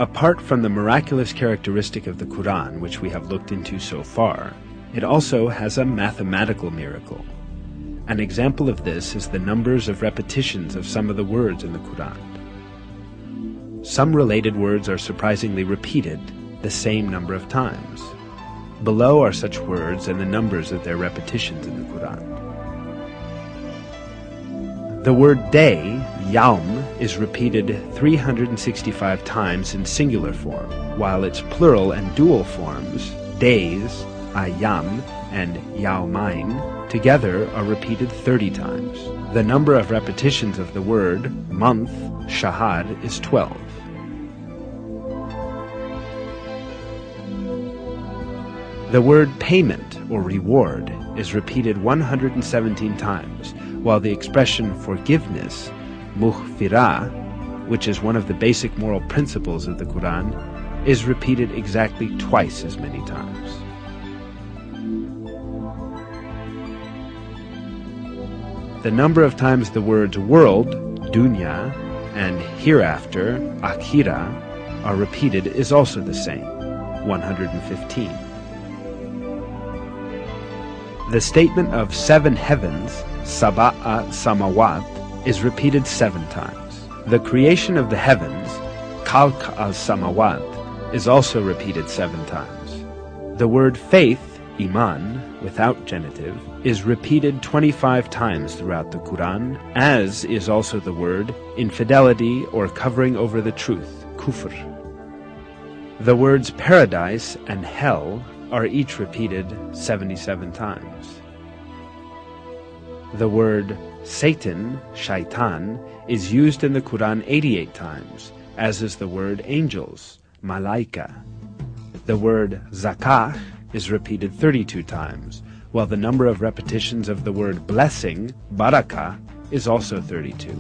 Apart from the miraculous characteristic of the Quran, which we have looked into so far, it also has a mathematical miracle. An example of this is the numbers of repetitions of some of the words in the Quran. Some related words are surprisingly repeated the same number of times. Below are such words and the numbers of their repetitions in the Quran. The word day, yawm, is repeated 365 times in singular form, while its plural and dual forms, days, ayyam, and yawmain, together are repeated 30 times. The number of repetitions of the word month, shahar, is 12. The word payment or reward is repeated 117 times, while the expression forgiveness, mughfirah, which is one of the basic moral principles of the Quran, is repeated exactly twice as many times. The number of times the words world, dunya, and hereafter, akhira, are repeated is also the same, 115. The statement of 7 heavens, sab'a samawat, is repeated 7 times. The creation of the heavens, khalq al-samawat, is also repeated 7 times. The word faith, iman, without genitive, is repeated 25 times throughout the Quran, as is also the word infidelity or covering over the truth, kufr. The words paradise and hell are each repeated 77 times. The word Satan, shaitan, is used in the Quran 88 times, as is the word angels, malaika. The word zakah is repeated 32 times, while the number of repetitions of the word blessing, barakah, is also 32.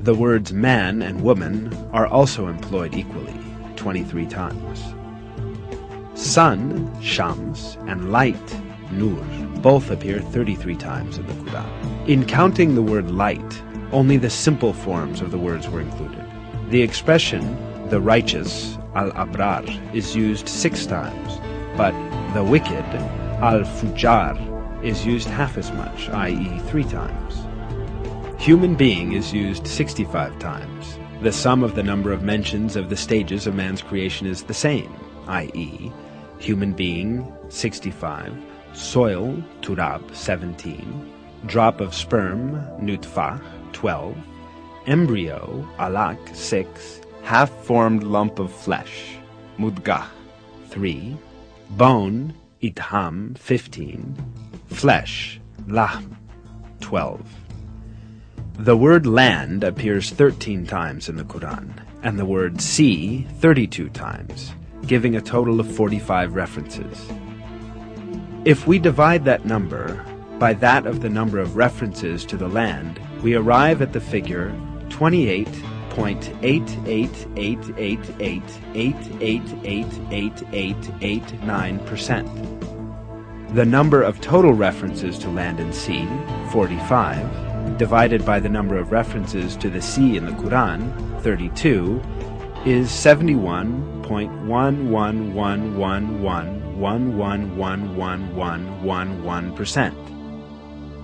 The words man and woman are also employed equally, 23 times. Sun, shams, and light, nur, both appear 33 times in the Quran. In counting the word light, only the simple forms of the words were included. The expression, the righteous, al-abrar, is used 6 times, but the wicked, al-fujar, is used half as much, i.e. 3 times. Human being is used 65 times. The sum of the number of mentions of the stages of man's creation is the same, i.e. human being, 65, soil, turab, 17, drop of sperm, nutfah, 12, embryo, alaq, 6, half-formed lump of flesh, mudgah, 3, bone, idham, 15, flesh, lahm, 12. The word land appears 13 times in the Quran, and the word sea 32 times, giving a total of 45 references. If we divide that number by that of the number of references to the land, we arrive at the figure 28.8888888889%. The number of total references to land and sea, 45, divided by the number of references to the sea in the Quran, 32, is 71.1111111111%.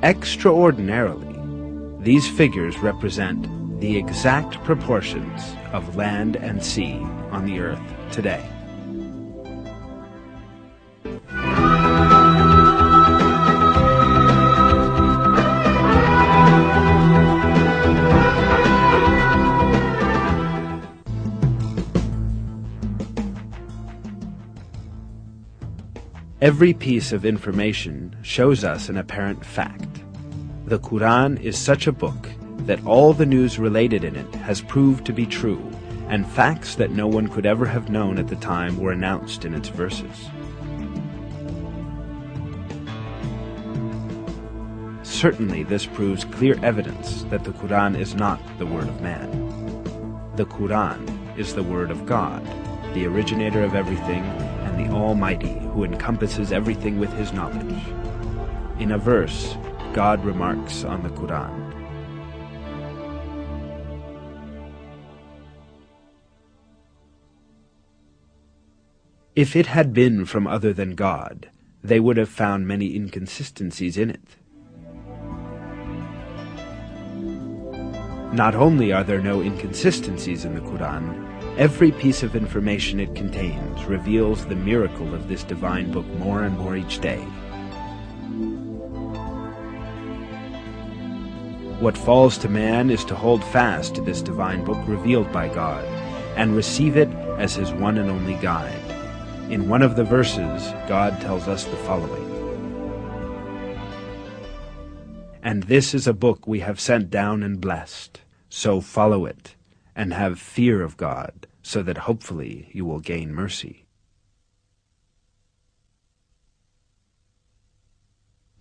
Extraordinarily, these figures represent the exact proportions of land and sea on the earth today. Every piece of information shows us an apparent fact. The Quran is such a book that all the news related in it has proved to be true, and facts that no one could ever have known at the time were announced in its verses. Certainly this proves clear evidence that the Quran is not the word of man. The Quran is the word of God, the originator of everything, and the Almighty, who encompasses everything with His knowledge. In a verse, God remarks on the Quran, If it had been from other than God, they would have found many inconsistencies in it. Not only are there no inconsistencies in the Quran, every piece of information it contains reveals the miracle of this divine book more and more each day. What falls to man is to hold fast to this divine book revealed by God, and receive it as his one and only guide. In one of the verses, God tells us the following: "And this is a book we have sent down and blessed, so follow it, and have fear of God, so that hopefully you will gain mercy."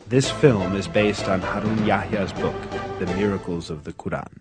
This film is based on Harun Yahya's book, The Miracles of the Quran.